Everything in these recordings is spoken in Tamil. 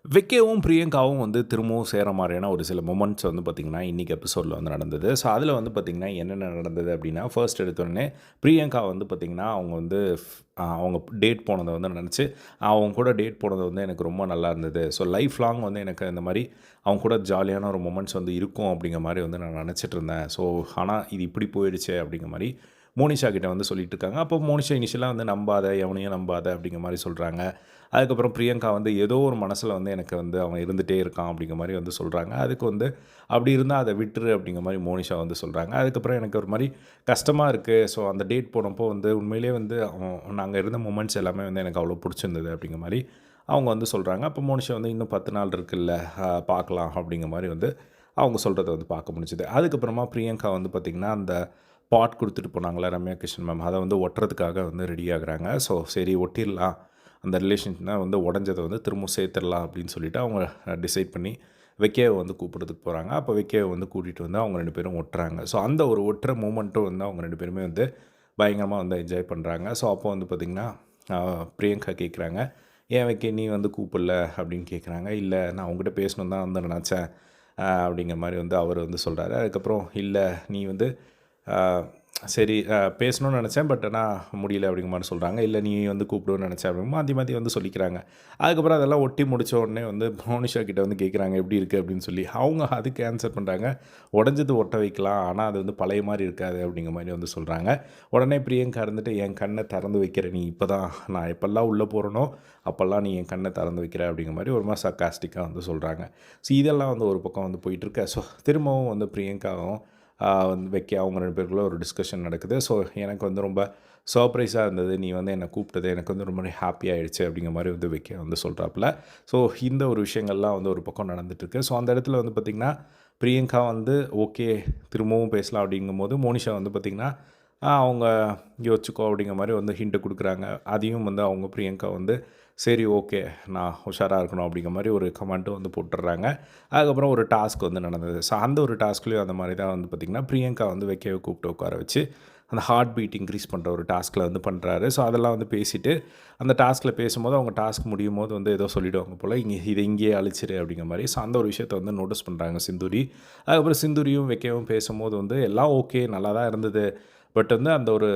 விக்கியும், பிரியங்காவும் வந்து திரும்பவும் சேர மாரியான ஒரு சில மொமெண்ட்ஸ் வந்து பார்த்திங்கன்னா, இன்றைக்கி எபிசோடில் வந்து நடந்தது. ஸோ, அதில் வந்து பார்த்திங்கன்னா, என்னென்ன நடந்தது அப்படின்னா, ஃபர்ஸ்ட் எடுத்தோடனே பிரியங்கா வந்து பார்த்திங்கன்னா, அவங்க வந்து அவங்க டேட் போனதை வந்து நினச்சி, அவங்க கூட டேட் போனது வந்து எனக்கு ரொம்ப நல்லா இருந்தது. ஸோ, லைஃப் லாங் வந்து எனக்கு இந்த மாதிரி அவங்க கூட ஜாலியான ஒரு மொமெண்ட்ஸ் வந்து இருக்கும் அப்படிங்கிற மாதிரி வந்து நான் நினச்சிட்டு இருந்தேன். ஸோ, ஆனால் இது இப்படி போயிடுச்சு அப்படிங்கிற மாதிரி மோனிஷா கிட்ட வந்து சொல்லிட்டு இருக்காங்க. அப்போ மோனிஷா இனிஷியலாக வந்து நம்பாத, எவனையும் நம்பாத அப்படிங்கிற மாதிரி சொல்கிறாங்க. அதுக்கப்புறம் பிரியங்கா வந்து ஏதோ ஒரு மனசில் வந்து எனக்கு வந்து அவன் இருந்துகிட்டே இருக்கான் அப்படிங்கிற மாதிரி வந்து சொல்கிறாங்க. அதுக்கு வந்து அப்படி இருந்தால் அதை விட்டுரு அப்படிங்கிற மாதிரி மோனிஷா வந்து சொல்கிறாங்க. அதுக்கப்புறம் எனக்கு ஒரு மாதிரி கஷ்டமாக இருக்குது. ஸோ அந்த டேட் போனப்போ வந்து உண்மையிலேயே வந்து நாங்கள் இருந்த மூமெண்ட்ஸ் எல்லாமே வந்து எனக்கு அவ்வளோ பிடிச்சிருந்தது அப்படிங்கிற மாதிரி அவங்க வந்து சொல்கிறாங்க. அப்போ மோனிஷா வந்து இன்னும் 10 நாள் இருக்குல்ல, பார்க்கலாம் அப்படிங்கிற மாதிரி வந்து அவங்க சொல்கிறத வந்து பார்க்க முடிஞ்சுது. அதுக்கப்புறமா பிரியங்கா வந்து பார்த்திங்கன்னா, அந்த பாட் கொடுத்துட்டு போனாங்களா ரம்யா கிருஷ்ணன் மேம், அதை வந்து ஒட்டுறதுக்காக வந்து ரெடி ஆகுறாங்க. ஸோ சரி ஒட்டிடலாம், அந்த ரிலேஷன்ஷிப்னா வந்து உடஞ்சதை வந்து திரும்ப சேர்த்துடலாம் அப்படின்னு சொல்லிவிட்டு அவங்க டிசைட் பண்ணி வெக்கையை வந்து கூப்பிட்றதுக்கு போகிறாங்க. அப்போ வெக்கையை வந்து கூட்டிகிட்டு வந்து அவங்க 2 பேரும் ஒட்டுறாங்க. ஸோ அந்த ஒரு ஒட்டுற மூமெண்ட்டும் வந்து அவங்க 2 பேருமே வந்து பயங்கரமாக வந்து என்ஜாய் பண்ணுறாங்க. ஸோ அப்போ வந்து பார்த்திங்கன்னா, பிரியங்கா கேட்குறாங்க, ஏன் வெக்கை நீ வந்து கூப்பிடல அப்படின்னு கேட்குறாங்க. இல்லை நான் உங்ககிட்ட பேசணும் தான் வந்து நினச்சேன் அப்படிங்கிற மாதிரி வந்து அவர் வந்து சொல்கிறாரு. அதுக்கப்புறம் இல்லை நீ வந்து சரி பேசணும்னு நினச்சேன், பட் ஆனால் முடியல அப்படிங்கிற மாதிரி சொல்கிறாங்க. இல்லை நீ வந்து கூப்பிடுவேன்னு நினச்சேன் அப்படிங்க மாற்றி மாற்றி வந்து சொல்லிக்கிறாங்க. அதுக்கப்புறம் அதெல்லாம் ஒட்டி முடித்த உடனே வந்து மோனிஷா கிட்ட வந்து கேட்குறாங்க எப்படி இருக்குது அப்படின்னு சொல்லி. அவங்க அதுக்கு ஆன்சர் பண்ணுறாங்க, உடஞ்சது ஒட்ட வைக்கலாம், ஆனால் அது வந்து பழைய மாதிரி இருக்காது அப்படிங்கிற மாதிரி வந்து சொல்கிறாங்க. உடனே பிரியங்கா இருந்துட்டு என் கண்ணை திறந்து வைக்கிற நீ இப்போ தான், நான் எப்போல்லாம் உள்ளே போகிறனோ அப்போல்லாம் நீ என் கண்ணை திறந்து வைக்கிற அப்படிங்கிற மாதிரி ஒரு மாதிரி சர்காஸ்டிக்காக வந்து சொல்கிறாங்க. ஸோ இதெல்லாம் வந்து ஒரு பக்கம் வந்து போயிட்டுருக்கு. ஸோ திரும்பவும் வந்து பிரியங்காவும் வந்து வைக்க அவங்க 2 பேருக்குள்ள ஒரு டிஸ்கஷன் நடக்குது. ஸோ எனக்கு வந்து ரொம்ப சர்ப்ரைஸாக இருந்தது, நீ வந்து என்னை கூப்பிட்டது எனக்கு வந்து ரொம்ப ஹாப்பி ஆகிடுச்சு அப்படிங்கிற மாதிரி வந்து வைக்க வந்து சொல்கிறாப்புல. ஸோ இந்த ஒரு விஷயங்கள்லாம் வந்து ஒரு பக்கம் நடந்துகிட்ருக்கு. ஸோ அந்த இடத்துல வந்து பார்த்திங்கன்னா, பிரியங்கா வந்து ஓகே திரும்பவும் பேசலாம் அப்படிங்கும்போது மோனிஷா வந்து பார்த்திங்கன்னா, அவங்க யோசிச்சுக்கோ அப்படிங்கிற மாதிரி வந்து ஹிண்ட்டு கொடுக்குறாங்க. அதையும் வந்து அவங்க பிரியங்கா வந்து சரி ஓகே நான் உஷாராக இருக்கணும் அப்படிங்கிற மாதிரி ஒரு கமெண்ட்டும் வந்து போட்டுடுறாங்க. அதுக்கப்புறம் ஒரு டாஸ்க் வந்து நடந்தது. ஸோ அந்த ஒரு டாஸ்க்லேயும் அந்த மாதிரி தான் வந்து பார்த்திங்கன்னா, பிரியங்கா வந்து வைக்கவே கூப்பிட்டு உட்கார வச்சு அந்த ஹார்ட் பீட் இன்க்ரீஸ் பண்ணுற ஒரு டாஸ்கில் வந்து பண்ணுறாரு. ஸோ அதெல்லாம் வந்து பேசிவிட்டு அந்த டாஸ்கில் பேசும்போது அவங்க டாஸ்க் முடியும் போது வந்து ஏதோ சொல்லிவிடுவாங்க போல், இதை இங்கேயே அழிச்சிரு அப்படிங்கிற மாதிரி. ஸோ அந்த ஒரு விஷயத்தை வந்து நோட்டீஸ் பண்ணுறாங்க சிந்துரி. அதுக்கப்புறம் சிந்துரியும் வைக்கவும் பேசும்போது வந்து எல்லாம் ஓகே நல்லா தான் இருந்தது, பட் வந்து அந்த ஒரு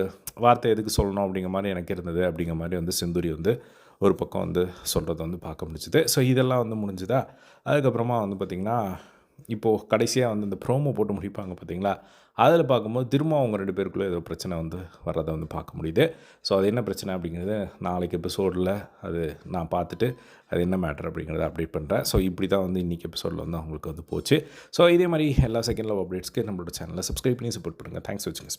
வார்த்தை எதுக்கு சொல்லணும் அப்படிங்கிற மாதிரி எனக்கு இருந்தது அப்படிங்கிற மாதிரி வந்து சிந்துரி வந்து ஒரு பக்கம் வந்து சொல்கிறத வந்து பார்க்க முடிஞ்சுது. ஸோ இதெல்லாம் வந்து முடிஞ்சுதா. அதுக்கப்புறமா வந்து பார்த்திங்கன்னா, இப்போது கடைசியாக வந்து இந்த ப்ரோமோ போட்டு முடிப்பாங்க பார்த்திங்களா, அதில் பார்க்கும்போது திரும்ப அவங்க 2 பேருக்குள்ளே ஏதோ பிரச்சனை வந்து வர்றதை வந்து பார்க்க முடியுது. ஸோ அது என்ன பிரச்சனை அப்படிங்கிறது நாளைக்கு எபிசோடில் அது நான் பார்த்துட்டு அது என்ன மேட்டர் அப்படிங்கிறத அப்டேட் பண்ணுறேன். ஸோ இப்படி தான் வந்து இன்றைக்கி எபிசோடில் வந்து அவங்களுக்கு வந்து போச்சு. ஸோ இதே மாதிரி எல்லா செகண்ட் லவ் அப்டேட்ஸ்க்கு நம்மளோட சேனலை சப்ஸ்கிரைப் பண்ணி சப்போர்ட் பண்ணுங்கள். தேங்க்ஸ் வாட்சிங்.